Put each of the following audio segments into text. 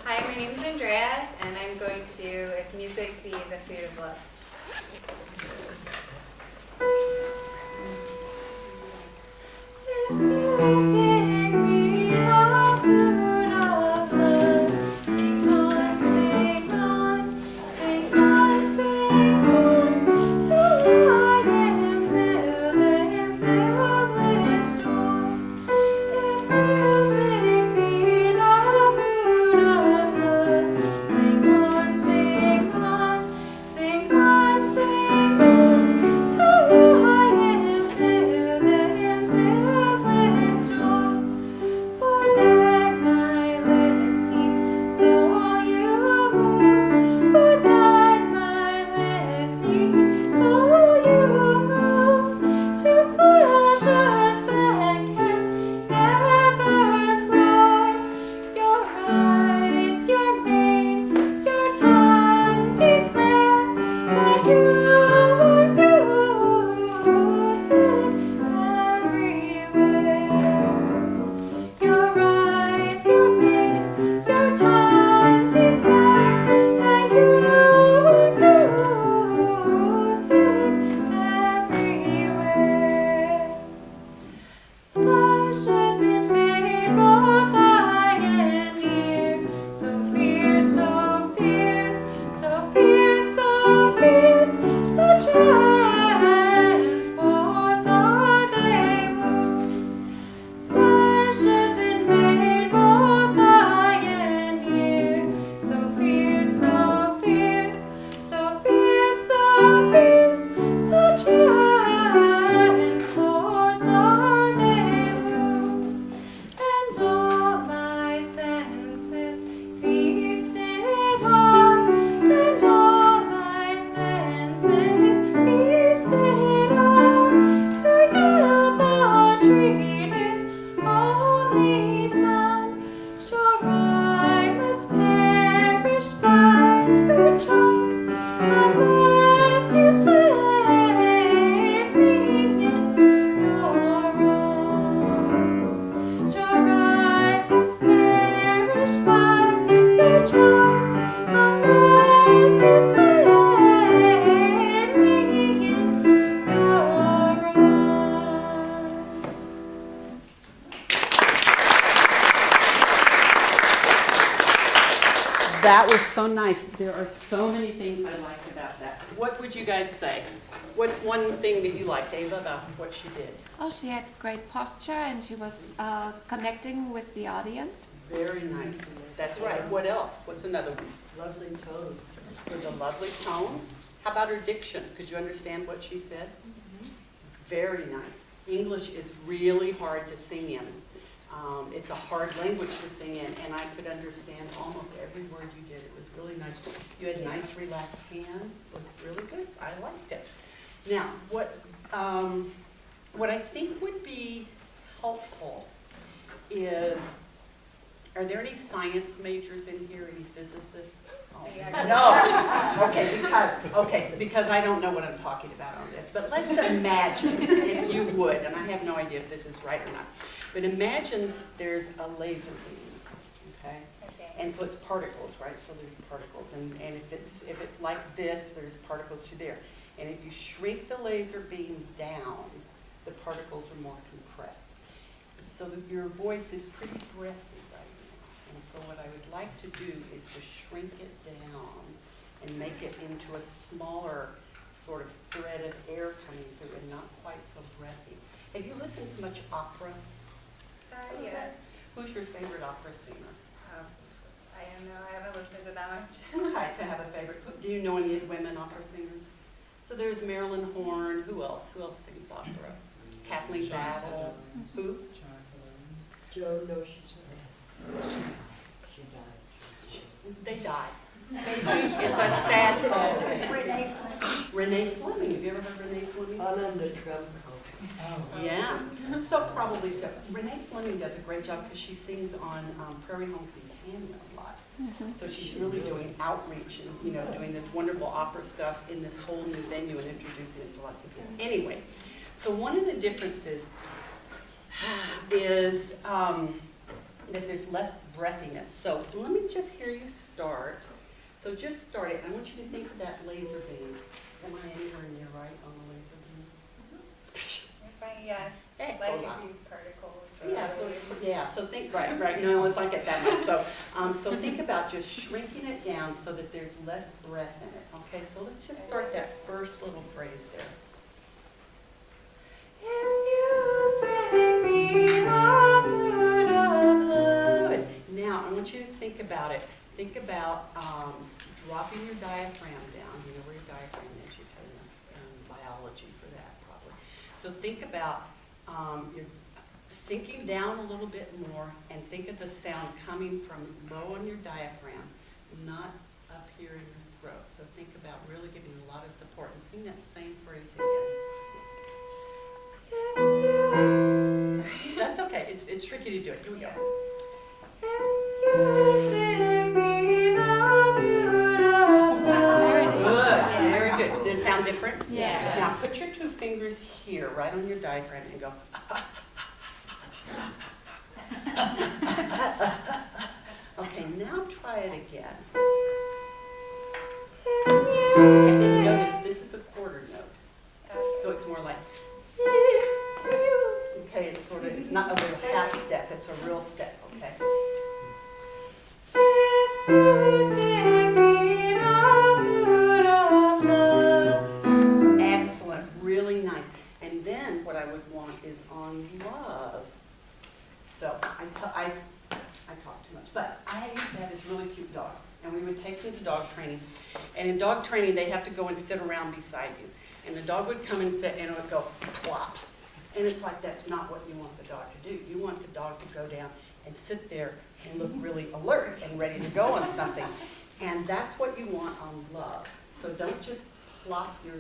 Hi, my name is Andrea, and I'm going to do If Music Be the Food of Love. If music be the food of love, sing on, sing on, sing on, sing on, till I am filled with joy. If music be the food of love, sing on, sing on, sing on, sing on, till I am filled with joy. For then my listening soul you move. For then my listening soul you move to pleasures that can never cry. Your eyes, your mane, your tongue declare that you are music everywhere. Your eyes, your mane, your tongue declare that you are music everywhere. Pleasures invade both eye and ear, so fierce, so fierce, so fierce, so fierce, the transports are they woo. Pleasures invade both eye and ear, so fierce, so fierce, so fierce, so fierce, the transports are they woo. And all my senses feasted on, and all my senses feasted on, to yield the treatise only sound. Sure I must perish by your charms, unless you save me in your arms. Sure I must perish by your charms, unless you save me in your arms. That was so nice. There are so many things I liked about that. What would you guys say? What's one thing that you liked, Ava, about what she did? Oh, she had great posture and she was connecting with the audience. Very nice. That's right. What else? What's another one? Lovely tone. It was a lovely tone. How about her diction? Could you understand what she said? Very nice. English is really hard to sing in. It's a hard language to sing in, and I could understand almost every word you did. It was really nice. You had nice, relaxed hands. It was really good. I liked it. Now, what I think would be helpful is, are there any science majors in here? Any physicists? Oh, no. Because I don't know what I'm talking about on this. But let's imagine, if you would, and I have no idea if this is right or not, but imagine there's a laser beam, okay? And so it's particles, right? So there's particles, and if it's like this, there's particles to there. And if you shrink the laser beam down, the particles are more compressed. So that your voice is pretty breathy right now. And so what I would like to do is to shrink it down and make it into a smaller sort of thread of air coming through and not quite so breathy. Have you listened to much opera? Yeah. Who's your favorite opera singer? I don't know. I haven't listened to that much. Okay, to have a favorite. Do you know any women opera singers? So there's Marilyn Horne. Who else? Who else sings opera? Kathleen Battle. Who? Joe, no, she died. They died. It's a sad thing. Renee Fleming. Renee Fleming. Have you ever heard Renee Fleming? Ananda Trumko. Yeah. So probably so. Renee Fleming does a great job because she sings on Prairie Home Companion a lot. So she's really doing outreach and doing this wonderful opera stuff in this whole new venue and introducing it to lots of people. Anyway, so one of the differences is that there's less breathiness. So let me just hear you start. So just start it. I want you to think of that laser beam. Am I anywhere near right on the laser beam? Yeah, Hey, like hold a on. few particles. So think, right, no, let's not get that much. So think about just shrinking it down so that there's less breath in it. Okay, so let's just start that first little phrase there. If you sing me the food of love. Good. Now, I want you to think about it. Think about dropping your diaphragm down. You know where your diaphragm is. You've had enough biology for that, probably. So think about your sinking down a little bit more, and think of the sound coming from low on your diaphragm, not up here in your throat. So think about really giving a lot of support and sing that same phrase again. That's okay. It's tricky to do it. Here we go. You sing me the food of love. Good. Very good. Did it sound different? Yes. Now put your two fingers here, right on your diaphragm, and go. Okay, now try it again. Okay, notice this is a quarter note, so it's more like. Okay, it's sort of, it's not a little half step, it's a real step, okay? If you sing me the food of love. Excellent, really nice. And then what I would want is on love. So I talk too much, but I used to have this really cute dog, and we would take him to dog training. And in dog training, they have to go and sit around beside you. And the dog would come and sit, and it would go plop. And it's like, that's not what you want the dog to do. You want the dog to go down and sit there and look really alert and ready to go on something. And that's what you want on love. So don't just plop your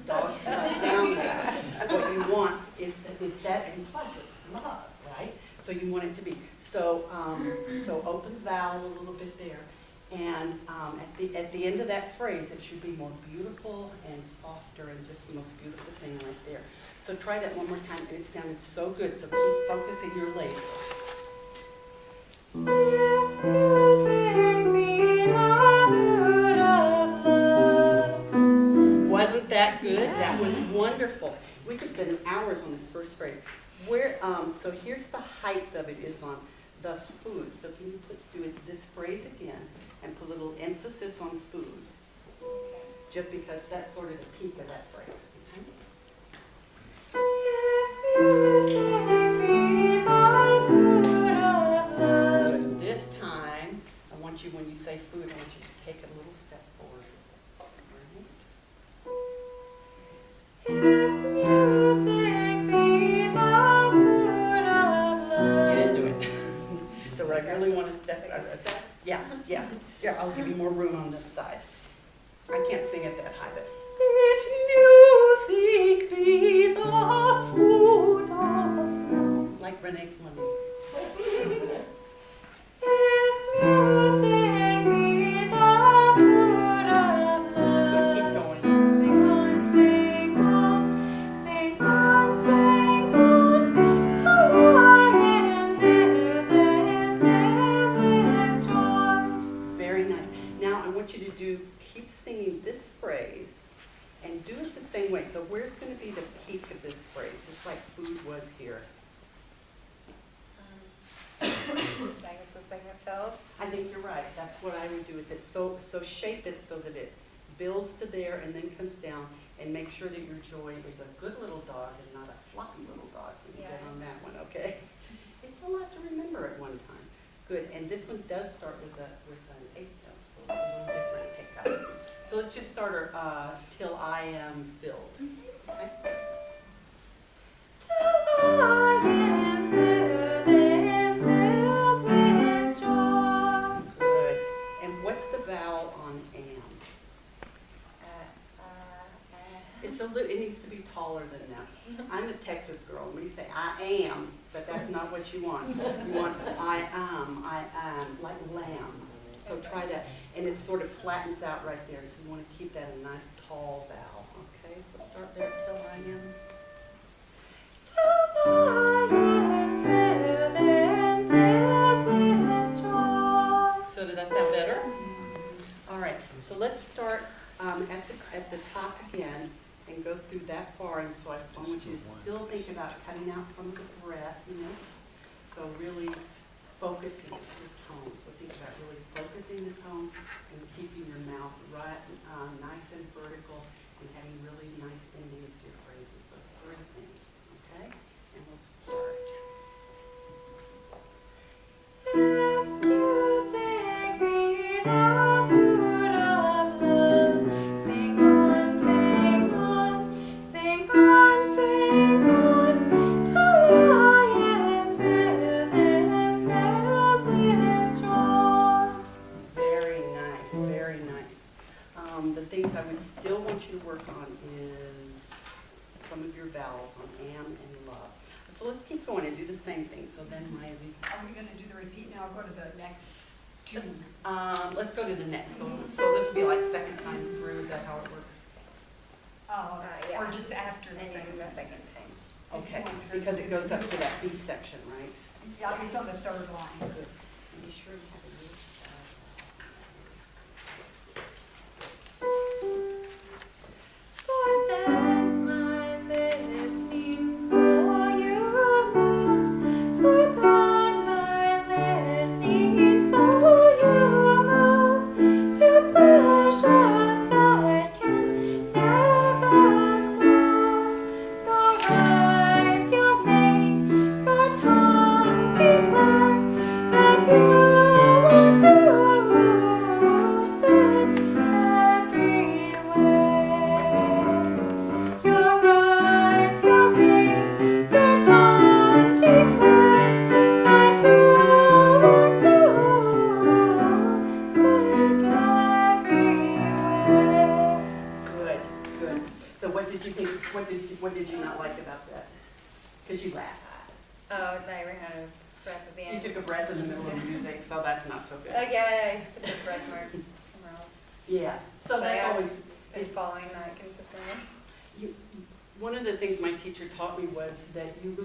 dog down there. What you want is that, and plus it's love, right? So you want it to be. So open the vowel a little bit there. And at the end of that phrase, it should be more beautiful and softer and just the most beautiful thing right there. So try that one more time, and it sounded so good. So keep focusing your laser. If you sing me the food of love. Wasn't that good? That was wonderful. We could spend hours on this first phrase. So here's the height of it is on the food. So can you do it this phrase again and put a little emphasis on food? Just because that's sort of the peak of that phrase. Okay? If you sing me the food of love. Good. This time, I want you, when you say food, I want you to take a little step forward. If you sing me the food of You love. didn't do it. So I really want to step out. Yeah. I'll give you more room on this side. I can't sing it that high, but if music be the food of love, like Renee Fleming. If you sing me the food of Good, keep love. going. Sing on, sing on, sing on, sing on, till I am filled with joy. Very nice. Now I want you to keep singing this phrase and do it the same way. So where's going to be the peak of this phrase? Just like food was here. I guess the segment filled. I think you're right. That's what I would do with it. So shape it so that it builds to there and then comes down, and make sure that your joy is a good little dog and not a floppy little dog when you get Yeah. on that one, okay? It's a lot to remember at one time. Good. And this one does start with an eighth note, so it's a little different pickup. So let's just start her till I am filled. Okay? Till I am filled with joy. Good. And what's the vowel on am? It needs to be taller than that. I'm a Texas girl, and we say I am, but that's not what you want. You want I am, like lamb. So try that, and it sort of flattens out right there, so you want to keep that a nice tall vowel. Okay, so start there till I am. Till I am filled at the top again and go through that far, and so I want you to still think about cutting out some of the breathiness. So really focusing your tone. So think about really focusing the tone and keeping your mouth right, nice and vertical, and having really nice endings to your phrases. So 3 things, okay? And we'll start. If music be the food of love, sing on, sing on, sing on, sing on, till I am filled with joy. Very nice, very nice. The things I would still want you to work on is some of your vowels on am and love. So let's keep going and do the same thing. So then Miley, Are we gonna do the repeat now, or go to the next two? let's go to the next. So this will be like second time through, is that how it works? Or just after the second? second time. Okay, because it goes up to that B section, right? Yeah, it's on the third line. Good. And be sure you have a little, For then my listening soul you move. For then my listening soul you move to pleasures that can never cool. Your eyes, your mane, your tongue declare that you are music everywhere. Your eyes, your mane, your tongue declare that you are music everywhere. good, good. So what did you think, what did you not like about that? Because you laughed. Oh, I ran out of breath at the You end. took a breath in the middle of the music, so that's not so good. Yeah, I put the breath mark somewhere else. Yeah, so But that's I- always, Been following that consistently. one of the things my teacher taught me was that you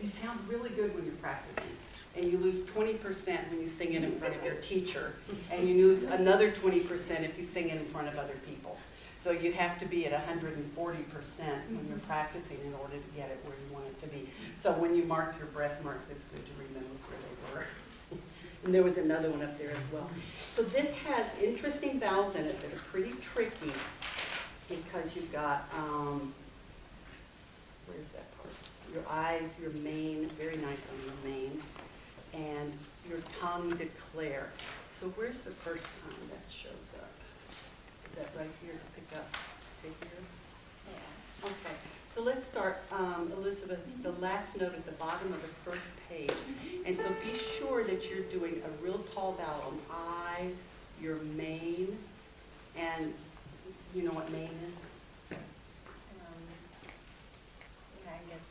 sound really good when you're practicing. And you lose 20% when you sing it in front of your teacher. And you lose another 20% if you sing it in front of other people. So you have to be at 140% when you're practicing in order to get it where you want it to be. So when you mark your breath marks, it's good to remember where they were. And there was another one up there as well. So this has interesting vowels in it that are pretty tricky because you've got, where's that part? Your eyes, your mane, very nice on your mane, and your tongue declare. So where's the first time that shows up? Is that right here to pick up to here? Yeah. Okay, so let's start, Elizabeth, the last note at the bottom of the first page. And so be sure that you're doing a real tall vowel on eyes, your mane, and you know what mane is? Yeah, I guess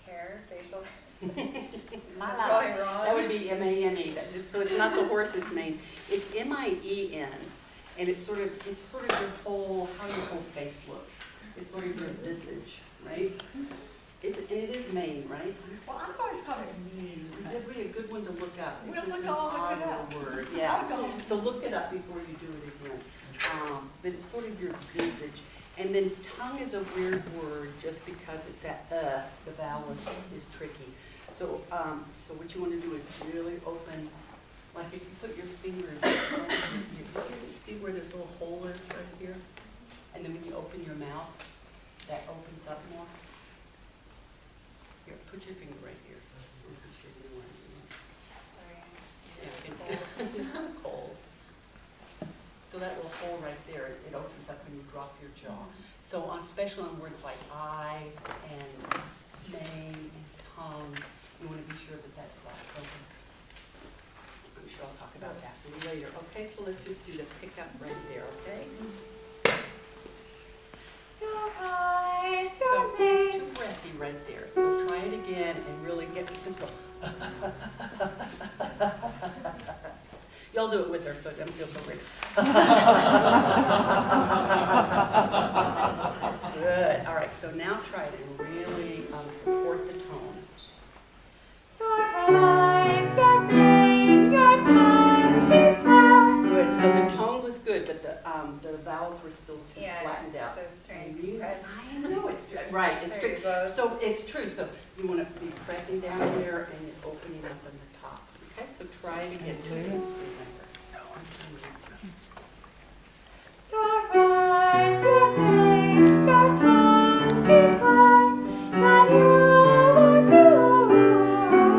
hair, facial. That's probably wrong. That would be M-A-N-E. So it's not the horse's mane. It's M-I-E-N, and it's sort of your whole, how your whole face looks. It's sort of your visage, right? It is mane, right? Well, I've always called it mean. That'd be a good one to look up. We'll It's look an it odd up. word, I'll yeah. go. So look it up before you do it again. But it's sort of your visage. And then tongue is a weird word just because it's that the vowel is tricky. So so what you want to do is really open, like if you put your fingers, you see where this little hole is right here? And then when you open your mouth, that opens up more. Here, put your finger right here. Yeah, cold. So that little hole right there, it opens up when you drop your jaw. So especially on words like eyes and mane and tongue, you want to be sure that that's flat open. I'm sure I'll talk about that later. Okay, so let's just do the pickup right there, okay? Your eyes, So your it's mane. too breathy right there. So try it again and really get it to go. Y'all do it with her so it doesn't feel so weird. Good. All right, so now try it and really support the tone. Your eyes, your mane, your tongue declare. Good. So the tone was good, but the vowels were still too Yeah, flattened out. so straight And you- press. I know, it's, right, it's There you true. go. So it's true, so you want to be pressing down there and you're opening up in the top. Okay, so try it again, 2 days, remember. Your eyes, your mane, your tongue declare that you are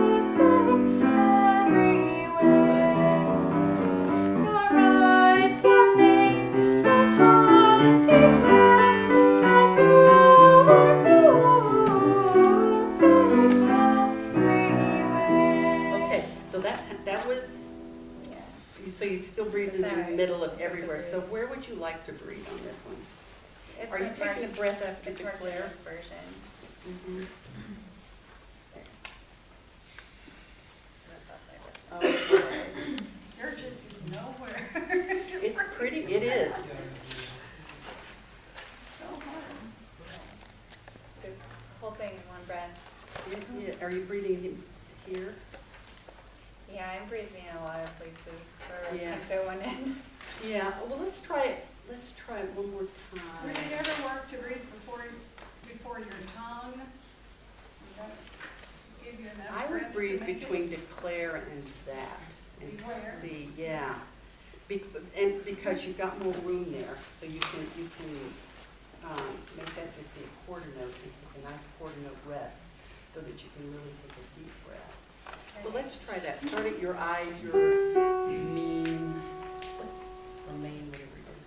music everywhere. Your eyes, your mane, your tongue declare that you are music everywhere. Okay, so that was, Yeah. so you still breathe in That's the all right. middle of That's a everywhere. So breathe. where would you like to breathe on this one? It's Are you a taking a Mark- breath after It's declare? Marquez version. Mhm. That's outside. Okay. There just is nowhere. It's pretty, it is. So hard. The whole thing in one breath. Are you breathing in here? Yeah, I'm breathing in a lot of places where I Yeah. can fit one in. Yeah, well, let's try it one more Would it time. ever work to breathe before your tongue? Would that give you enough I breath would to breathe make it? between declare and that and Beware. see, yeah. And because you've got more room there, so you can make that just be a quarter note and take a nice quarter note rest so that you can really take a deep breath. So let's try that. Start at your eyes, your mean, or main, whatever it is.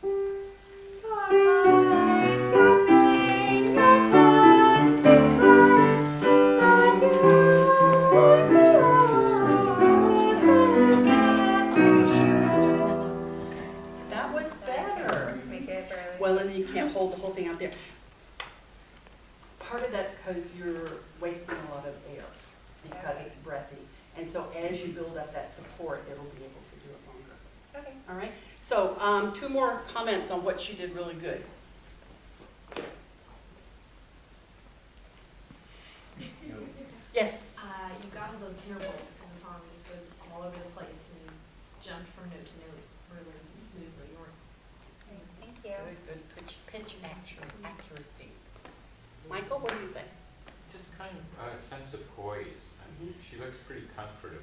Your eyes, your mane, your tongue declare that you are music everywhere. That was better. Make it barely. Well, and you can't hold the whole thing out there. Part of that's because you're wasting a lot of air, because it's breathy. And so as you build up that support, it'll be able to do it longer. Okay. All right? So 2 more comments on what she did really good. Yes? You got all those intervals because the song just goes all over the place and jumped from note to note really smoothly. Thank you. Good pitch accuracy. Michael, what do you think? Just kind of a sense of poise. I mean, she looks pretty comfortable.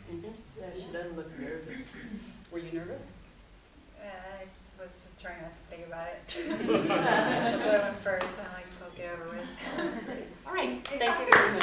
Mhm. Yeah, she doesn't look nervous. Were you nervous? I was just trying not to think about it. That's what I went first. I'm like, I'll get over with. All right, Hey, thank you Dr. very much.